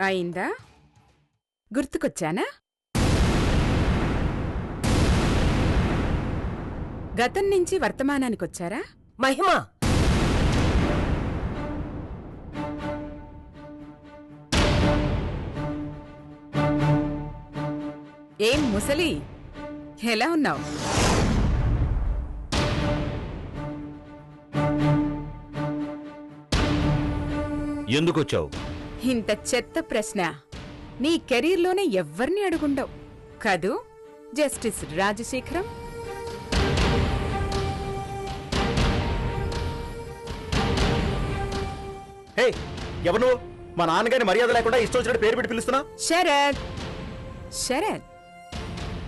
అయిందా? గుర్తుకొచ్చానా? గతం నుంచి వర్తమానానికొచ్చారా? మహిమా, ఏం ముసలి, ఎలా ఉన్నావు? ఎందుకొచ్చావు? ఇంత చెత్త ప్రశ్న నీ కెరీర్లోనే ఎవ్వర్ని అడుగుండవు కదూ జస్టిస్ రాజశేఖరం. హే, ఎవరు నువ్వు? మా నాన్నగారి మర్యాద లేకుండా ఇష్టం వచ్చినట్టు పేరు పెట్టి పిలుస్తున్నా? శరత్, శరత్,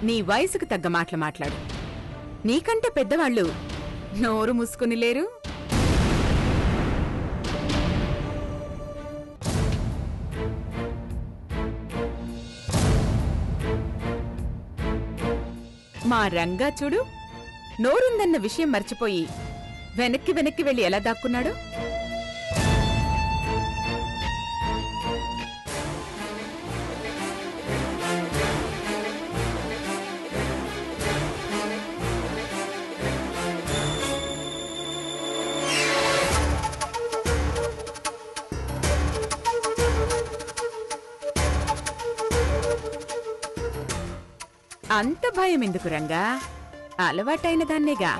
నీ వయసుకు తగ్గ మాటలు మాట్లాడు. నీకంటే పెద్దవాళ్ళు నోరు మూసుకుని లేరు. మా రంగా చూడు, నోరుందన్న విషయం మర్చిపోయి వెనక్కి వెనక్కి వెళ్ళి ఎలా దాక్కున్నాడు. అంత భయం ఎందుకు రంగా? అలవాటైన దాన్నేగా.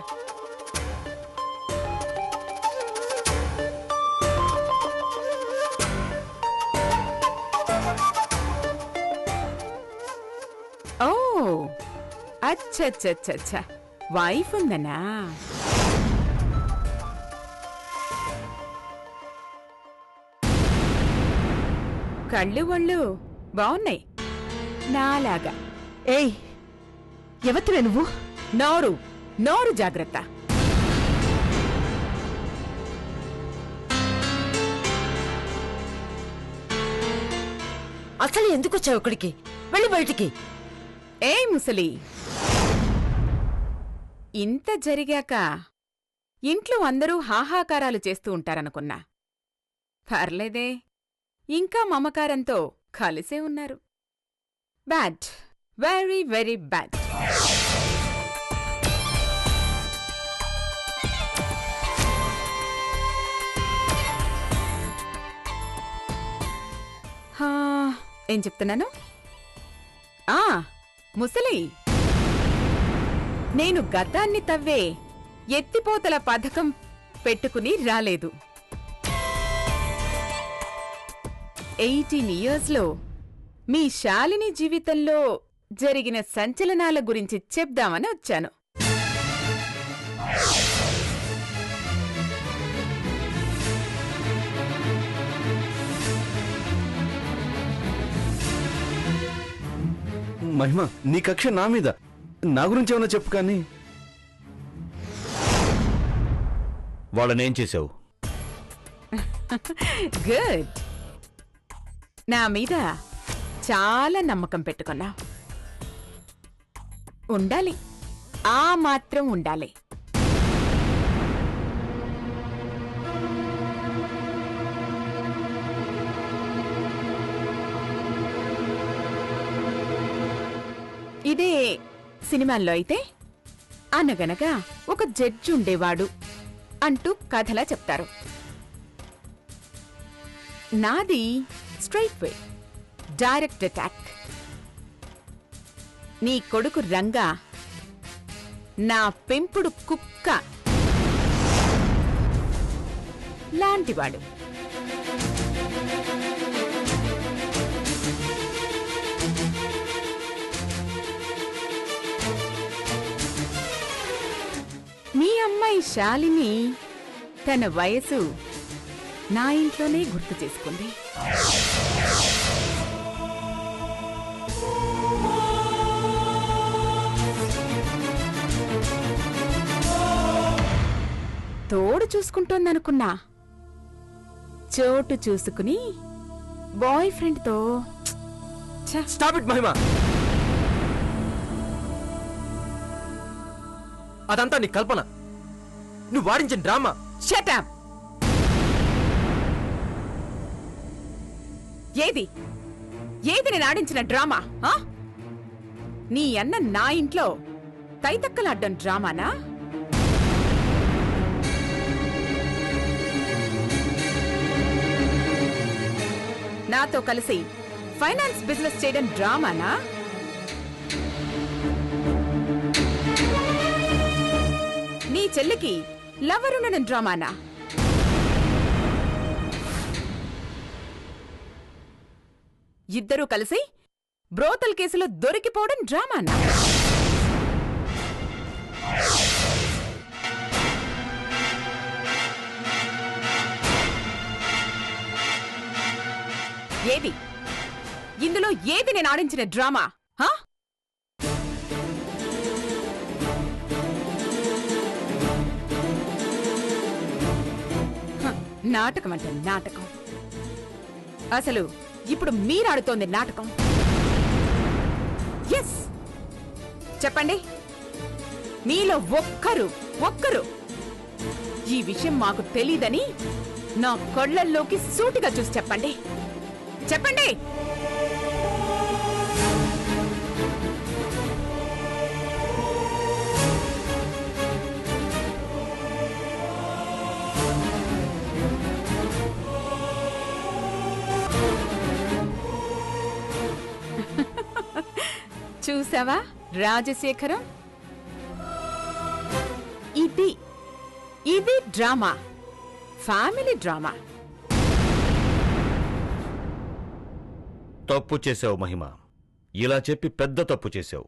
ఓ అచ్చచ్చచ్చచ్చ, వైఫ్ ఉందనా? కళ్ళు ఒళ్ళు బావున్నాయి నాలాగా. ఏయ్, ఎవతివే నువ్వు? నోరు నోరు జాగ్రత్త. అసలు ఎందుకొచ్చావు ఇక్కడికి? వెళ్ళి బయటికి. ఏయ్ ముసలి, ఇంత జరిగాక ఇంట్లో అందరూ హాహాకారాలు చేస్తూ ఉంటారనుకున్నా. పర్లేదే, ఇంకా మమకారంతో కలిసే ఉన్నారు. Bad, very very bad. ఏం చెప్తున్నాను? ముసలి, నేను గతాన్ని తవ్వే ఎత్తిపోతల పథకం పెట్టుకుని రాలేదు. 18 yearsలో మీ శాలిని జీవితంలో జరిగిన సంచలనాల గురించి చెప్దామని వచ్చాను. మహిమ, నీ కక్ష నా మీద. నా గురించి ఏమన్నా చెప్పు. కానీ వాళ్ళనేం చేశావు? గుడ్, నా మీద చాలా నమ్మకం పెట్టుకున్నా. ఉండాలి, ఆ మాత్రం ఉండాలి. ఇదే సినిమాల్లో అయితే అనగనగా ఒక జడ్జి ఉండేవాడు అంటూ కథలా చెప్తారు. నాది స్ట్రైట్ వే, డైరెక్ట్ అటాక్. నీ కొడుకు రంగా నా పెంపుడు కుక్క లాంటివాడు. మీ అమ్మాయి శాలిని తన వయసు నా ఇంట్లోనే గుర్తు చేసుకుంది. తోడు చూసుకుంటోందనుకున్నా, చోటు చూసుకుని బాయ్ ఫ్రెండ్తో. స్టాప్ ఇట్ మహిమ. అదంతా నీ కల్పన, నువ్వు వాడించిన డ్రామా. Shut up. ఏది ఏది నేను ఆడించిన డ్రామా ఆ? నీ అన్న నా ఇంట్లో తైతక్కలాడ్డం డ్రామానా? నాతో కలిసి ఫైనాన్స్ బిజినెస్ చేయడం డ్రామానా? నీ చెల్లికి లవర్ ఉండడం డ్రామానా? ఇద్దరూ కలిసి బ్రోతల్ కేసులో దొరికిపోవడం డ్రామానా? ఏది ఇందులో ఏది నేను ఆడించిన డ్రామా? హా? నాటకం అంటే నాటకం. అసలు ఇప్పుడు మీరాడుతోంది నాటకం. ఎస్, చెప్పండి, మీలో ఒక్కరు ఈ విషయం మాకు తెలీదని నా కళ్ళల్లోకి సూటిగా చూసి చెప్పండి. చెప్పండి. చూసావా రాజశేఖరం, ఇది డ్రామా, ఫ్యామిలీ డ్రామా. తప్పు చేశావు మహిమ. ఇలా చెప్పి పెద్ద తప్పు చేశావు.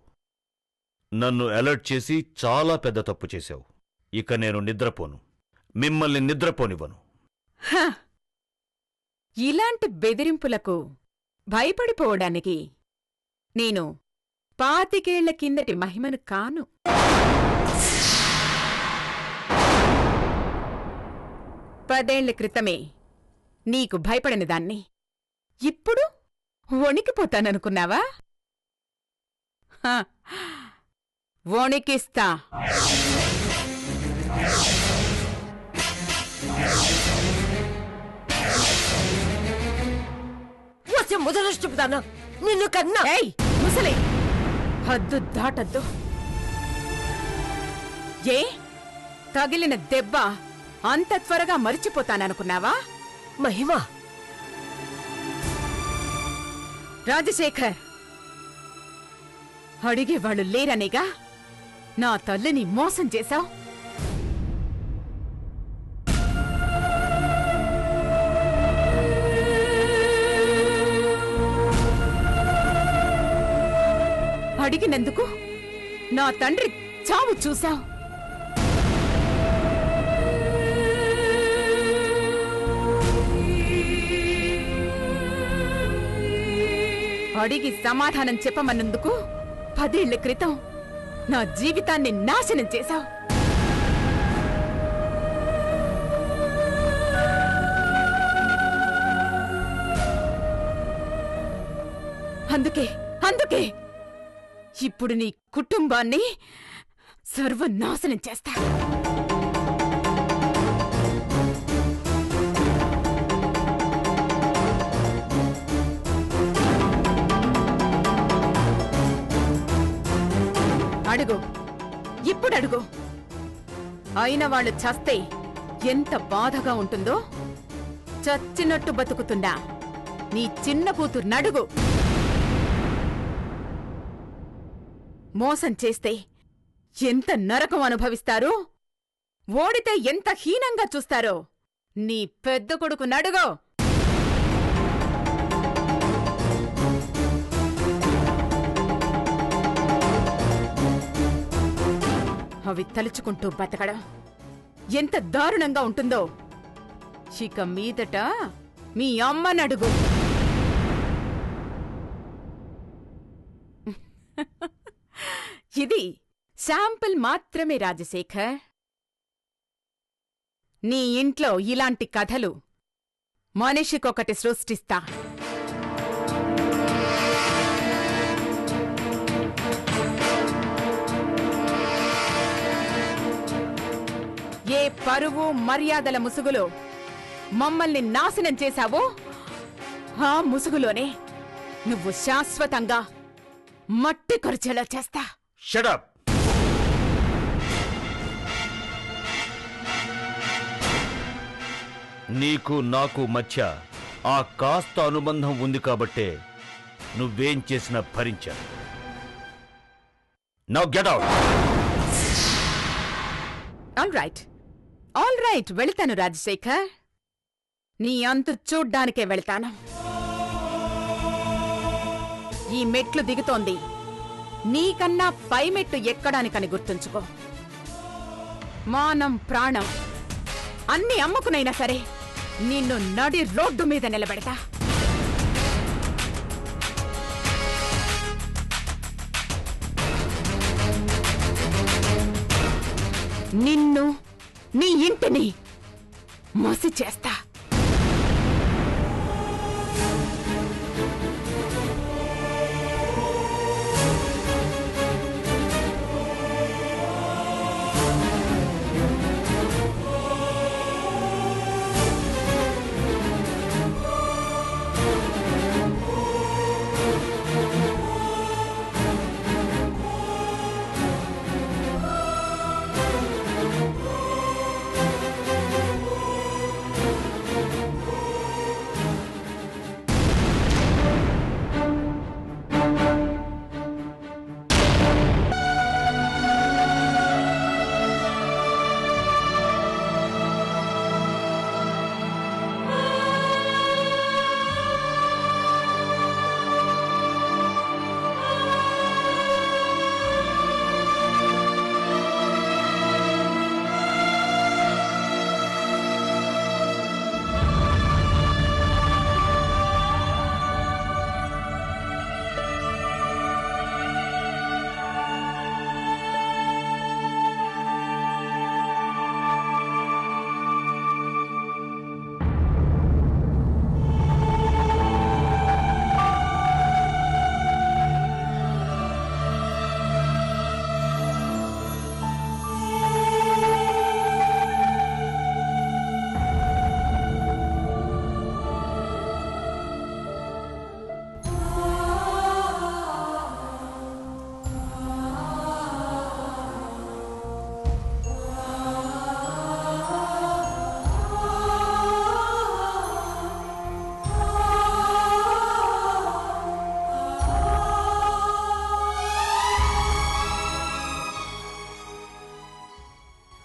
నన్ను అలర్ట్ చేసి చాలా పెద్ద తప్పు చేశావు. ఇక నేను నిద్రపోను. మిమ్మల్ని నిద్రపోనివ్వను. ఇలాంటి బెదిరింపులకు భయపడిపోవడానికి నేను 25 ఏళ్ల కిందటి మహిమను కాను. పదేళ్ల క్రితమే నీకు భయపడిన దాన్ని ఇప్పుడు వణికిపోతాననుకున్నావా? వణికిస్తా. మొదలష్టపుదానా నిన్ను కన్నా. ఏయ్ ముసలి, హద్దు దాటద్దు. ఏ తగిలిన దెబ్బ అంత త్వరగా మరిచిపోతాననుకున్నావా? మహిమా, రాజశేఖర్, అడిగేవాళ్ళు లేరనేగా నా తల్లిని మోసం చేశావు. అడిగినందుకు నా తండ్రి చావు చూశావు. అడిగి సమాధానం చెప్పమన్నందుకు 10 ఏళ్ల క్రితం నా జీవితాన్ని నాశనం చేశావు. అందుకే ఇప్పుడు నీ కుటుంబాన్ని సర్వనాశనం చేస్తా. అడుగు, ఇప్పుడు అడుగు. అయిన వాళ్ళు చస్తే ఎంత బాధగా ఉంటుందో చచ్చినట్టు బతుకుతున్నా నీ చిన్న కూతుర్నడుగు. మోసం చేస్తే ఎంత నరకం అనుభవిస్తారో, ఓడితే ఎంత హీనంగా చూస్తారో నీ పెద్ద కొడుకు నడుగో. అవి తలుచుకుంటూ బతకడం ఎంత దారుణంగా ఉంటుందో ఇక మీదట మీ అమ్మనడుగు. ఇది శాంపుల్ మాత్రమే రాజశేఖర్. నీ ఇంట్లో ఇలాంటి కథలు మనిషికొకటి సృష్టిస్తా. ఏ పరువు మర్యాదల ముసుగులో మమ్మల్ని నాశనం చేశావో ఆ ముసుగులోనే నువ్వు శాశ్వతంగా మట్టి కొరిచేలా చేస్తా. షడప్. నీకు నాకు మధ్య ఆ కాస్త అనుబంధం ఉంది కాబట్టే నువ్వేం చేసినా భరించాను. Now get out. All right వెళ్తాను రాజశేఖర్. నీ అంతు చూడ్డానికే వెళ్తాను. ఈ మెట్లు దిగుతోంది నీకన్నా పై మెట్టు ఎక్కడానికని గుర్తుంచుకో. మానం ప్రాణం అన్ని అమ్ముకునైనా సరే నిన్ను నడి రోడ్డు మీద నిలబెడతా. నిన్ను నీ ఇంటిని మసి చేస్తా.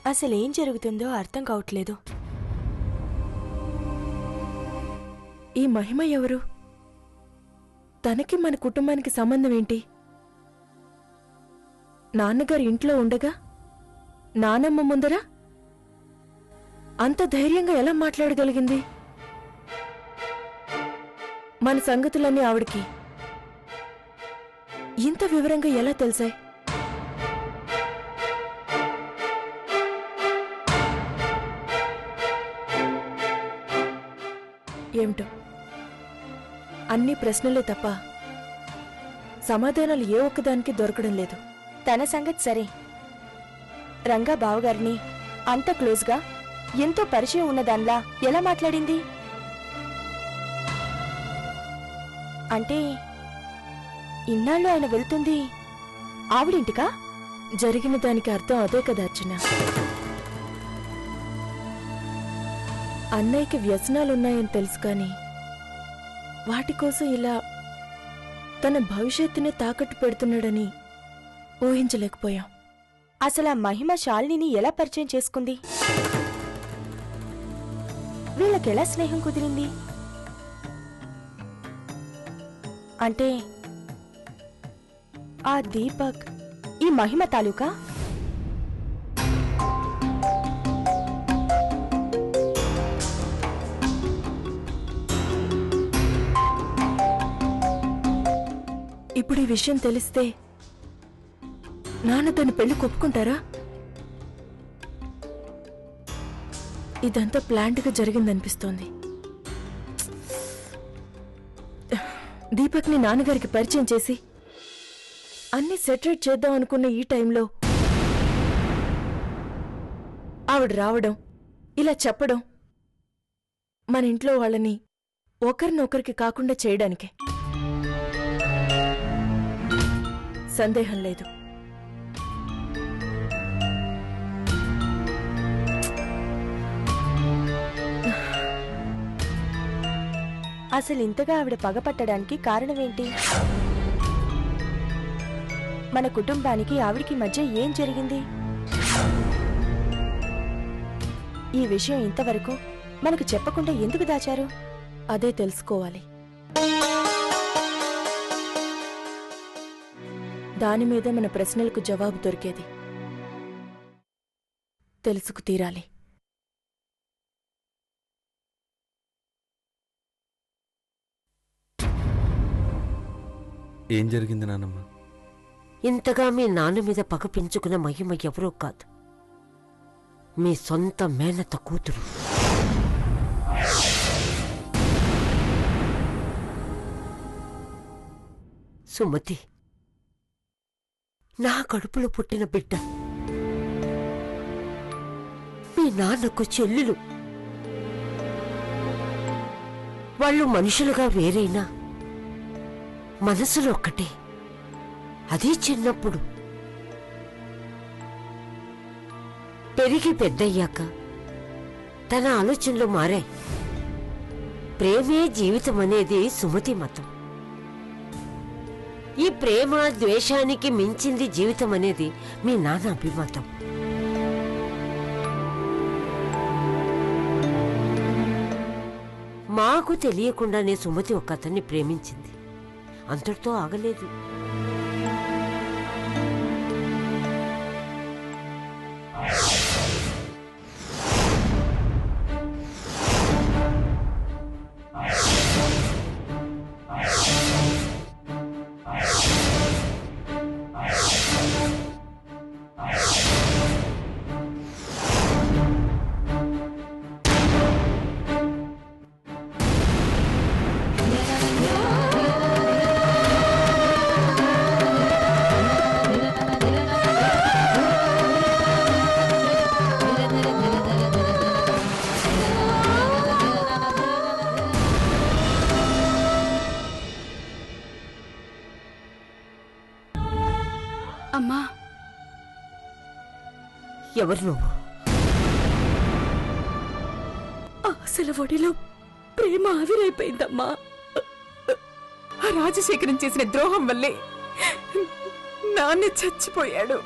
అసలేం జరుగుతుందో అర్థం కావట్లేదు. ఈ మహిమ ఎవరు? తనకి మన కుటుంబానికి సంబంధం ఏంటి? నాన్నగారు ఇంట్లో ఉండగా నానమ్మ ముందర అంత ధైర్యంగా ఎలా మాట్లాడగలిగింది? మన సంగతులన్నీ ఆవిడికి ఇంత వివరంగా ఎలా తెలిసాయి? ఏమిటో అన్ని ప్రశ్నలే తప్ప సమాధానాలు ఏ ఒక్కదానికి దొరకడం లేదు. తన సంగతి సరే, రంగా బావగారిని అంత క్లోజ్గా ఎంతో పరిచయం ఉన్నదాన్లా ఎలా మాట్లాడింది? అంటే ఇన్నాళ్ళు ఆయన వెళ్తుంది ఆవిడింటికా? జరిగిన దానికి అర్థం అదే కదా అర్చన. అన్నయ్యకి వ్యసనాలున్నాయని తెలుసు కానీ వాటి కోసం ఇలా తన భవిష్యత్తునే తాకట్టు పెడుతున్నాడని ఊహించలేకపోయాం. అసలు ఆ మహిమ శాలినిని ఎలా పరిచయం చేసుకుంది? వీళ్ళకెలా స్నేహం కుదిరింది? అంటే ఆ దీపక్ ఈ మహిమ తాలూకా? ఇప్పుడు ఈ విషయం తెలిస్తే నాన్న తన పెళ్లి ఒప్పుకుంటారా? ఇదంతా ప్లాంట్గా జరిగిందనిపిస్తోంది. దీపక్ని నాన్నగారికి పరిచయం చేసి అన్ని సెటరేట్ చేద్దాం అనుకున్న ఈ టైంలో ఆవిడ రావడం, ఇలా చెప్పడం మన ఇంట్లో వాళ్ళని ఒకరినొకరికి కాకుండా చేయడానికే. సందేహం లేదు. అసలు ఇంతగా ఆవిడ పగపట్టడానికి కారణమేంటి? మన కుటుంబానికి ఆవిడికి మధ్య ఏం జరిగింది? ఈ విషయం ఇంతవరకు మనకు చెప్పకుండా ఎందుకు దాచారు? అదే తెలుసుకోవాలి. దాని మీద మన ప్రశ్నలకు జవాబు దొరికేది. తెలుసుకు తీరాలి. ఏం జరిగింది నానమ్మ? ఇంతగా మీ నాన్న మీద పగ పెంచుకున్న మహిమ ఎవరో కాదు, మీ సొంత మేనత కూతురు. సుమతి నా కడుపులో పుట్టిన బిడ్డ. మీ నాన్నకు చెల్లెలు. వాళ్ళు మనుషులుగా వేరైనా మనసులో ఒక్కటే. అదే చిన్నప్పుడు. పెరిగి పెద్దయ్యాక తన ఆలోచనలు మారాయి. ప్రేమే జీవితం అనేది సుమతి మతం. ఈ ప్రేమ ద్వేషానికి మించింది జీవితం అనేది మీ నాన్న అభిమతం. మాకు తెలియకుండానే సుమతి ఒక అతన్ని ప్రేమించింది. అంతటితో ఆగలేదు. అమ్మా, ఎవరు నువ్వు? అసలు ఒడిలో ప్రేమ ఆవిరైపోయిందమ్మా. ఆ రాజశేఖరం చేసిన ద్రోహం వల్లే నాన్న చచ్చిపోయాడు.